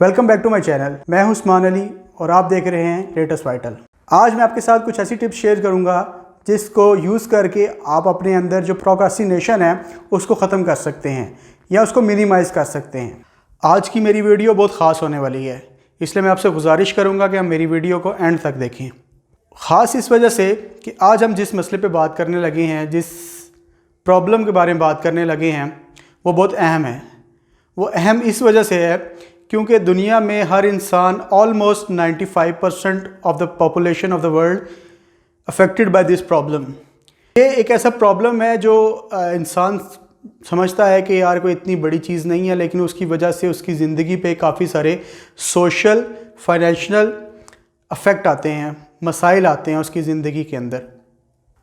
Welcome back to my channel. मैं हूं उस्मान अली और आप देख रहे हैं लेटेस्ट वाइटल। आज मैं आपके साथ कुछ ऐसी टिप्स शेयर करूंगा जिसको यूज़ करके आप अपने अंदर जो प्रोक्रास्टिनेशन है उसको ख़त्म कर सकते हैं या उसको मिनिमाइज़ कर सकते हैं। आज की मेरी वीडियो बहुत ख़ास होने वाली है, इसलिए मैं आपसे गुजारिश करूँगा कि आप मेरी वीडियो को एंड तक देखें। ख़ास इस वजह से कि आज हम जिस मसले पर बात करने लगे हैं, जिस प्रॉब्लम के बारे में बात करने लगे हैं, वो बहुत अहम है। वो अहम इस वजह से है क्योंकि दुनिया में हर इंसान almost 95% of the population of the world affected by this problem. ये एक ऐसा प्रॉब्लम है जो इंसान समझता है कि यार कोई इतनी बड़ी चीज़ नहीं है, लेकिन उसकी वजह से उसकी ज़िंदगी पे काफ़ी सारे सोशल फाइनेंशियल अफेक्ट आते हैं, मसाइल आते हैं उसकी ज़िंदगी के अंदर।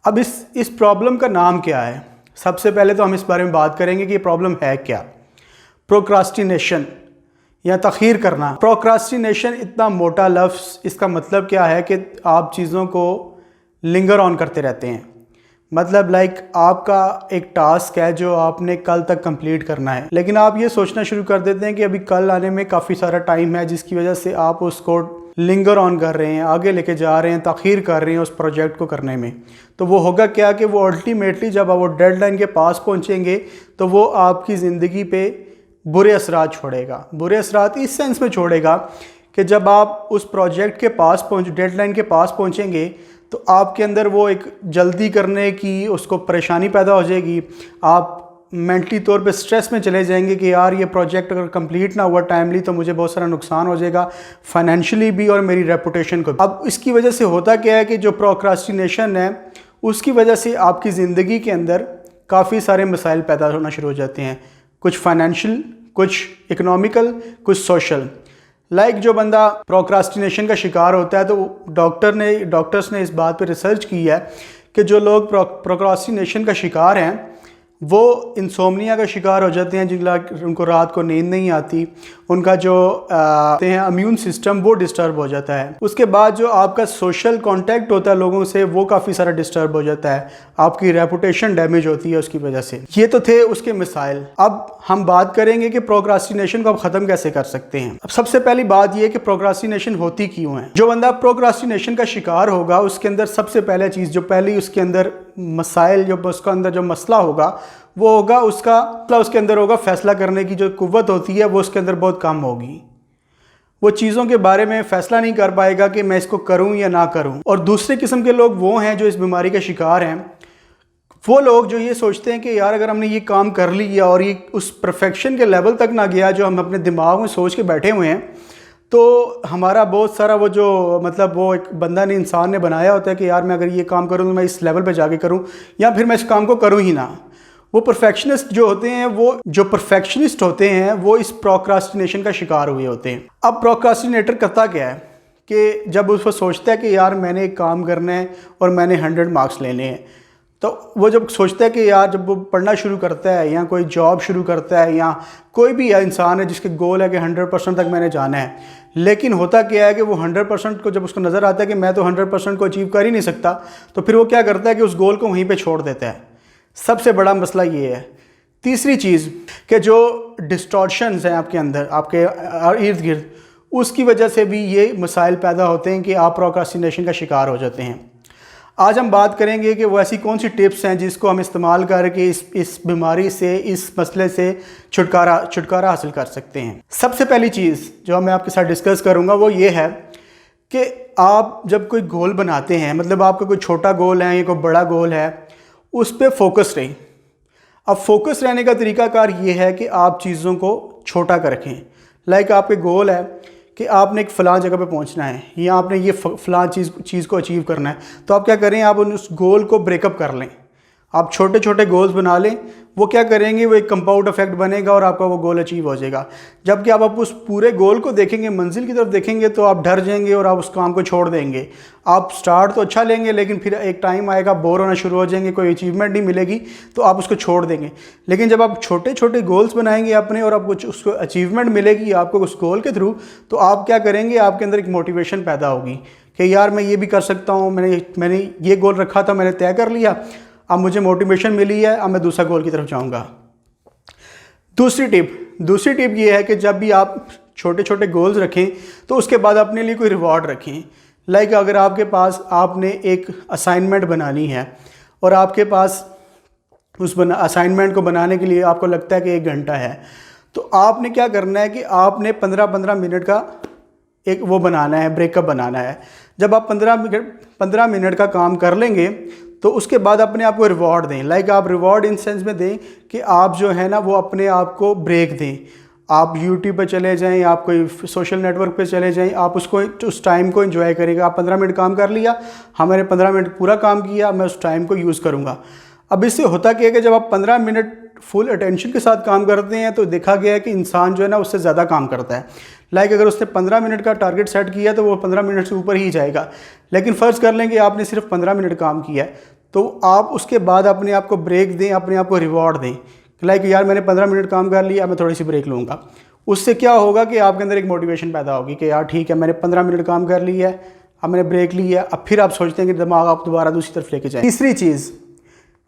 अब इस प्रॉब्लम का नाम क्या है? सबसे पहले तो हम इस बारे में बात करेंगे कि ये प्रॉब्लम है क्या। प्रोक्रास्टिनेशन या तख़ीर करना। प्रोक्रास्टिनेशन इतना मोटा लफ्ज़, इसका मतलब क्या है कि आप चीज़ों को लिंगर ऑन करते रहते हैं। मतलब आपका एक टास्क है जो आपने कल तक कंप्लीट करना है, लेकिन आप ये सोचना शुरू कर देते हैं कि अभी कल आने में काफ़ी सारा टाइम है, जिसकी वजह से आप उसको लिंगर ऑन कर रहे हैं, आगे लेके जा रहे हैं, तख़ीर कर रहे हैं उस प्रोजेक्ट को करने में। तो वो होगा क्या कि वो अल्टीमेटली जब आप वो डेडलाइन के पास पहुँचेंगे तो वो आपकी ज़िंदगी पे बुरे असरात छोड़ेगा। बुरे असरात इस सेंस में छोड़ेगा कि जब आप उस प्रोजेक्ट के पास डेडलाइन के पास पहुंचेंगे तो आपके अंदर वो एक जल्दी करने की उसको परेशानी पैदा हो जाएगी। आप मेंटली तौर पे स्ट्रेस में चले जाएंगे कि यार ये प्रोजेक्ट अगर कंप्लीट ना हुआ टाइमली तो मुझे बहुत सारा नुकसान हो जाएगा, फाइनेंशियली भी और मेरी रेपुटेशन को भी। अब इसकी वजह से होता क्या है कि जो प्रोक्रास्टिनेशन है उसकी वजह से आपकी ज़िंदगी के अंदर काफ़ी सारे मसाइल पैदा होना शुरू हो जाते हैं, कुछ फाइनेंशियल, कुछ इकोनॉमिकल, कुछ सोशल। जो बंदा प्रोक्रास्टिनेशन का शिकार होता है तो डॉक्टर्स ने इस बात पे रिसर्च की है कि जो लोग प्रोक्रास्टिनेशन का शिकार हैं वो इंसोम्निया का शिकार हो जाते हैं, उनको रात को नींद नहीं आती, उनका जो इम्यून सिस्टम वो डिस्टर्ब हो जाता है। उसके बाद जो आपका सोशल कांटेक्ट होता है लोगों से वो काफ़ी सारा डिस्टर्ब हो जाता है, आपकी रेपुटेशन डैमेज होती है उसकी वजह से। ये तो थे उसके मिसाइल। अब हम बात करेंगे कि प्रोक्रास्टिनेशन को आप ख़त्म कैसे कर सकते हैं। अब सबसे पहली बात ये कि प्रोक्रास्टिनेशन होती क्यों है। जो बंदा प्रोक्रास्टिनेशन का शिकार होगा उसके अंदर सबसे पहले चीज़ जो पहली उसके अंदर मसाइल, जो उसका अंदर जो मसला होगा वो होगा उसके अंदर होगा फैसला करने की जो कुव्वत होती है वो उसके अंदर बहुत कम होगी। वो चीज़ों के बारे में फ़ैसला नहीं कर पाएगा कि मैं इसको करूं या ना करूं। और दूसरे किस्म के लोग वो हैं जो इस बीमारी के शिकार हैं। वो लोग जो ये सोचते हैं कि यार अगर हमने ये काम कर लिया और ये उस परफेक्शन के लेवल तक ना गया जो हम अपने दिमाग में सोच के बैठे हुए हैं, तो हमारा बहुत सारा वो जो वो एक बंदा ने, इंसान ने बनाया होता है कि यार मैं अगर ये काम करूँ तो मैं इस लेवल पे जाके करूँ या फिर मैं इस काम को करूँ ही ना। वो परफेक्शनिस्ट जो होते हैं, वो इस प्रोक्रास्टिनेशन का शिकार हुए होते हैं। अब प्रोक्रास्टिनेटर करता क्या है कि जब उसको सोचता है कि यार मैंने एक काम करना है और मैंने 100 मार्क्स लेने हैं, तो वो जब सोचता है कि यार जब वो पढ़ना शुरू करता है या कोई जॉब शुरू करता है या कोई भी इंसान है जिसके गोल है कि 100% तक मैंने जाना है, लेकिन होता क्या है कि वो 100% को जब उसको नज़र आता है कि मैं तो 100% को अचीव कर ही नहीं सकता, तो फिर वो क्या करता है कि उस गोल को वहीं पे छोड़ देता है। सबसे बड़ा मसला ये है। तीसरी चीज़ कि जो डिस्टॉर्शंस हैं आपके अंदर, आपके इर्द गिर्द, उसकी वजह से भी ये मसाइल पैदा होते हैं कि आप प्रोक्रास्टिनेशन का शिकार हो जाते हैं। आज हम बात करेंगे कि वो ऐसी कौन सी टिप्स हैं जिसको हम इस्तेमाल करके इस बीमारी से, इस मसले से छुटकारा हासिल कर सकते हैं। सबसे पहली चीज़ जो मैं आपके साथ डिस्कस करूंगा वो ये है कि आप जब कोई गोल बनाते हैं, मतलब आपका कोई छोटा गोल है या कोई बड़ा गोल है, उस पर फोकस रहें। अब फोकस रहने का तरीकाकार ये है कि आप चीज़ों को छोटा कर रखें। आपके गोल है कि आपने एक फ़लाँ जगह पे पहुंचना है या आपने ये फ़लाँ चीज़ को अचीव करना है, तो आप क्या करें, आप उस गोल को ब्रेकअप कर लें। आप छोटे छोटे गोल्स बना लें। वो क्या करेंगे, वो एक कंपाउंड इफेक्ट बनेगा और आपका वो गोल अचीव हो जाएगा। जबकि आप उस पूरे गोल को देखेंगे, मंजिल की तरफ देखेंगे, तो आप डर जाएंगे और आप उस काम को छोड़ देंगे। आप स्टार्ट तो अच्छा लेंगे, लेकिन फिर एक टाइम आएगा बोर होना शुरू हो जाएंगे, कोई अचीवमेंट नहीं मिलेगी, तो आप उसको छोड़ देंगे। लेकिन जब आप छोटे छोटे गोल्स बनाएंगे अपने और आपको उसको अचीवमेंट मिलेगी आपको उस गोल के थ्रू, तो आप क्या करेंगे, आपके अंदर एक मोटिवेशन पैदा होगी कि यार मैं ये भी कर सकता हूँ, मैंने ये गोल रखा था, मैंने तय कर लिया, अब मुझे मोटिवेशन मिली है, अब मैं दूसरा गोल की तरफ जाऊंगा। दूसरी टिप ये है कि जब भी आप छोटे छोटे गोल्स रखें, तो उसके बाद अपने लिए कोई रिवॉर्ड रखें। लाइक अगर आपके पास आपने एक असाइनमेंट बनानी है और आपके पास उस असाइनमेंट को बनाने के लिए आपको लगता है कि 1 घंटा है, तो आपने क्या करना है कि आपने 15-15 मिनट का एक वो बनाना है, ब्रेकअप बनाना है। जब आप 15 मिनट का काम कर लेंगे तो उसके बाद अपने आप को रिवॉर्ड दें। लाइक आप रिवॉर्ड इन सेंस में दें कि आप जो है ना वो अपने आप को ब्रेक दें। आप यूट्यूब पे चले जाएं, आप कोई सोशल नेटवर्क पे चले जाएं, आप उसको उस टाइम को एंजॉय करेंगे। आप 15 मिनट काम कर लिया, हमारे 15 मिनट पूरा काम किया, मैं उस टाइम को यूज़ करूँगा। अब इससे होता क्या है कि जब आप 15 मिनट फुल अटेंशन के साथ काम करते हैं तो देखा गया है कि इंसान जो है ना उससे ज़्यादा काम करता है। लाइक अगर उसने 15 मिनट का टारगेट सेट किया तो वो 15 मिनट से ऊपर ही जाएगा। लेकिन फ़र्ज़ कर लें कि आपने सिर्फ 15 मिनट काम किया है, तो आप उसके बाद अपने आप को ब्रेक दें, अपने आप को रिवॉर्ड दें। लाइक यार मैंने 15 मिनट काम कर लिया, मैं थोड़ी सी ब्रेक लूँगा। उससे क्या होगा कि आपके अंदर एक मोटिवेशन पैदा होगी कि यार ठीक है, मैंने 15 मिनट काम कर लिया है, अब मैंने ब्रेक लिया, अब फिर आप सोचते हैं कि दिमाग आप दोबारा दूसरी तरफ लेके जाएं।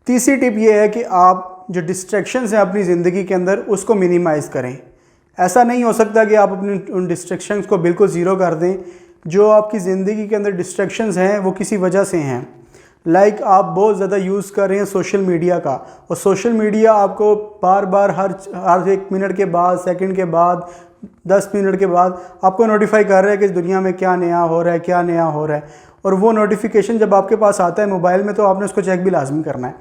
तीसरी टिप ये है कि आप जो डिस्ट्रैक्शंस हैं अपनी ज़िंदगी के अंदर उसको मिनिमाइज़ करें। ऐसा नहीं हो सकता कि आप अपने उन डिस्ट्रैक्शंस को बिल्कुल ज़ीरो कर दें। जो आपकी ज़िंदगी के अंदर डिस्ट्रैक्शंस हैं वो किसी वजह से हैं। लाइक आप बहुत ज़्यादा यूज़ कर रहे हैं सोशल मीडिया का, और सोशल मीडिया आपको बार बार हर 1 मिनट के बाद, सेकंड के बाद, 10 मिनट के बाद आपको नोटिफाई कर रहा है कि इस दुनिया में क्या नया हो रहा है, क्या नया हो रहा है। और वो नोटिफिकेशन जब आपके पास आता है मोबाइल में तो आपने उसको चेक भी लाजमी करना है।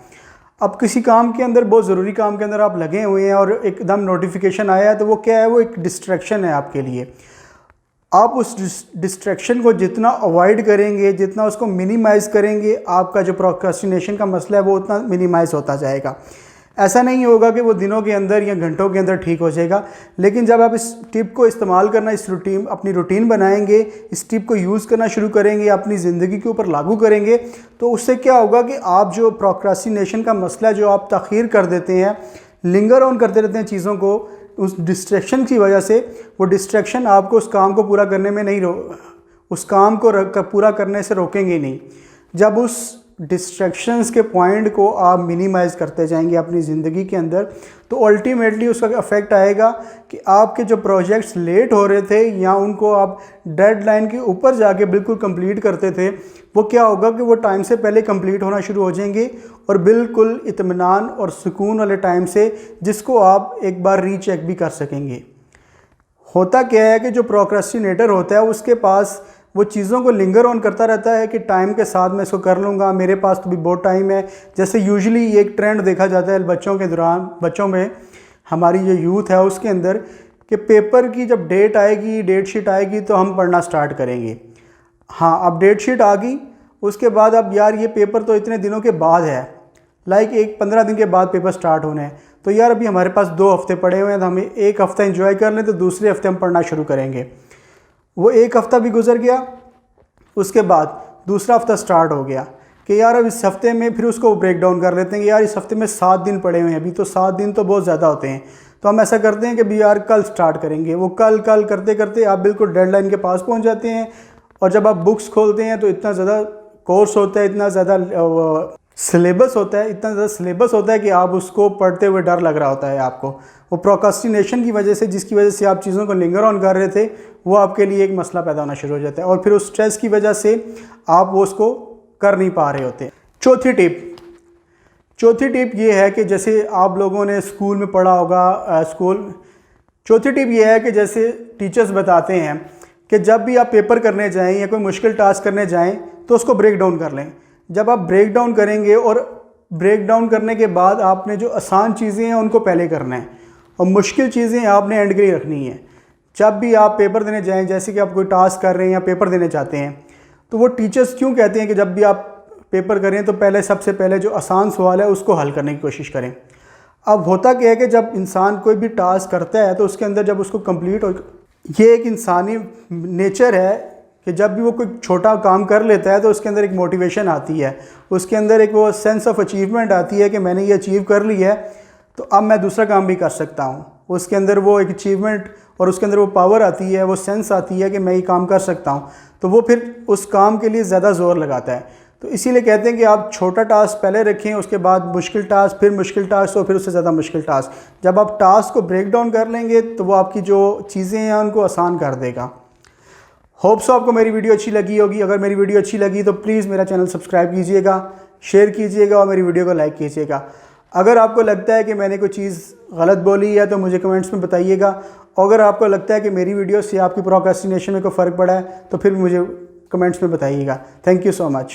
अब किसी काम के अंदर, बहुत ज़रूरी काम के अंदर आप लगे हुए हैं और एकदम नोटिफिकेशन आया है, तो वो क्या है, वो एक डिस्ट्रैक्शन है आपके लिए। आप उस डिस्ट्रैक्शन को जितना अवॉइड करेंगे, जितना उसको मिनिमाइज़ करेंगे, आपका जो प्रोक्रेस्टिनेशन का मसला है वो उतना मिनिमाइज़ होता जाएगा। ऐसा नहीं होगा कि वो दिनों के अंदर या घंटों के अंदर ठीक हो जाएगा, लेकिन जब आप इस टिप को इस्तेमाल करना, इस रूटीन, अपनी रूटीन बनाएंगे, इस टिप को यूज़ करना शुरू करेंगे, अपनी ज़िंदगी के ऊपर लागू करेंगे, तो उससे क्या होगा कि आप जो प्रोक्रेस्टिनेशन का मसला, जो आप ताख़ीर कर देते हैं, लिंगर ऑन करते रहते हैं चीज़ों को, उस डिस्ट्रैक्शन की वजह से, वो डिस्ट्रैक्शन आपको उस काम को पूरा करने में नहीं उस काम को पूरा करने से रोकेंगे नहीं। जब उस डिस्ट्रैक्शंस के पॉइंट को आप मिनिमाइज़ करते जाएंगे अपनी ज़िंदगी के अंदर, तो अल्टीमेटली उसका इफ़ेक्ट आएगा कि आपके जो प्रोजेक्ट्स लेट हो रहे थे या उनको आप डेडलाइन के ऊपर जाके बिल्कुल कंप्लीट करते थे, वो क्या होगा कि वो टाइम से पहले कंप्लीट होना शुरू हो जाएंगे, और बिल्कुल इत्मीनान और सुकून वाले टाइम से, जिसको आप एक बार रीचेक भी कर सकेंगे। होता क्या है कि जो प्रोक्रेस्टिनेटर होता है उसके पास वो चीज़ों को लिंगर ऑन करता रहता है कि टाइम के साथ मैं इसको कर लूँगा, मेरे पास तो भी बहुत टाइम है। जैसे यूजुअली एक ट्रेंड देखा जाता है बच्चों में, हमारी जो यूथ है उसके अंदर, कि पेपर की जब डेट शीट आएगी तो हम पढ़ना स्टार्ट करेंगे। हाँ, अब डेट शीट आ गई, उसके बाद अब यार ये पेपर तो इतने दिनों के बाद है, लाइक 15 दिन के बाद पेपर स्टार्ट होने हैं, तो यार अभी हमारे पास 2 हफ्ते पड़े हुए हैं, तो हमें 1 हफ्ता एंजॉय कर लें तो दूसरे हफ्ते हम पढ़ना शुरू करेंगे। वो 1 हफ्ता भी गुजर गया, उसके बाद दूसरा हफ्ता स्टार्ट हो गया कि यार अब इस हफ्ते में, फिर उसको ब्रेक डाउन कर लेते हैं कि यार इस हफ्ते में 7 दिन पड़े हुए हैं, अभी तो 7 दिन तो बहुत ज़्यादा होते हैं, तो हम ऐसा करते हैं कि भी यार कल स्टार्ट करेंगे। वो कल करते करते आप बिल्कुल डेडलाइन के पास पहुंच जाते हैं, और जब आप बुक्स खोलते हैं तो इतना ज़्यादा कोर्स होता है, इतना ज़्यादा सिलेबस होता है कि आप उसको पढ़ते हुए डर लग रहा होता है आपको। वो प्रोक्रेस्टिनेशन की वजह से, जिसकी वजह से आप चीज़ों को लिंगर ऑन कर रहे थे, वो आपके लिए एक मसला पैदा होना शुरू हो जाता है, और फिर उस स्ट्रेस की वजह से आप वो उसको कर नहीं पा रहे होते। चौथी टिप ये है कि जैसे आप लोगों ने स्कूल में पढ़ा होगा, चौथी टिप ये है कि जैसे टीचर्स बताते हैं कि जब भी आप पेपर करने जाएं या कोई मुश्किल टास्क करने जाएं तो उसको ब्रेक डाउन कर लें। जब आप ब्रेक डाउन करेंगे, और ब्रेक डाउन करने के बाद आपने जो आसान चीज़ें हैं उनको पहले करना है, और मुश्किल चीज़ें आपने एंड के लिए रखनी है। जब भी आप पेपर देने जाएं, जैसे कि आप कोई टास्क कर रहे हैं या पेपर देने चाहते हैं, तो वो टीचर्स क्यों कहते हैं कि जब भी आप पेपर करें तो सबसे पहले जो आसान सवाल है उसको हल करने की कोशिश करें। अब होता क्या है कि जब इंसान कोई भी टास्क करता है तो उसके अंदर जब उसको कंप्लीट हो, ये एक इंसानी नेचर है कि जब भी वो कोई छोटा काम कर लेता है तो उसके अंदर एक मोटिवेशन आती है, उसके अंदर एक वो सेंस ऑफ अचीवमेंट आती है कि मैंने ये अचीव कर ली है, तो अब मैं दूसरा काम भी कर सकता हूँ। उसके अंदर वो एक अचीवमेंट और उसके अंदर वो पावर आती है, वो सेंस आती है कि मैं ये काम कर सकता हूँ, तो वो फिर उस काम के लिए ज़्यादा ज़ोर लगाता है। तो इसीलिए कहते हैं कि आप छोटा टास्क पहले रखें, उसके बाद मुश्किल टास्क, फिर मुश्किल टास्क और फिर उससे ज़्यादा मुश्किल टास्क। जब आप टास्क को ब्रेक डाउन कर लेंगे तो वो आपकी जो चीज़ें हैं उनको आसान कर देगा। होप सो आपको मेरी वीडियो अच्छी लगी होगी। अगर मेरी वीडियो अच्छी लगी तो प्लीज़ मेरा चैनल सब्सक्राइब कीजिएगा, शेयर कीजिएगा और मेरी वीडियो को लाइक कीजिएगा। अगर आपको लगता है कि मैंने कोई चीज़ गलत बोली है तो मुझे कमेंट्स में बताइएगा। और अगर आपको लगता है कि मेरी वीडियो से आपकी प्रोक्रेस्टिनेशन में कोई फ़र्क पड़ा है तो फिर मुझे कमेंट्स में बताइएगा। Thank you so much.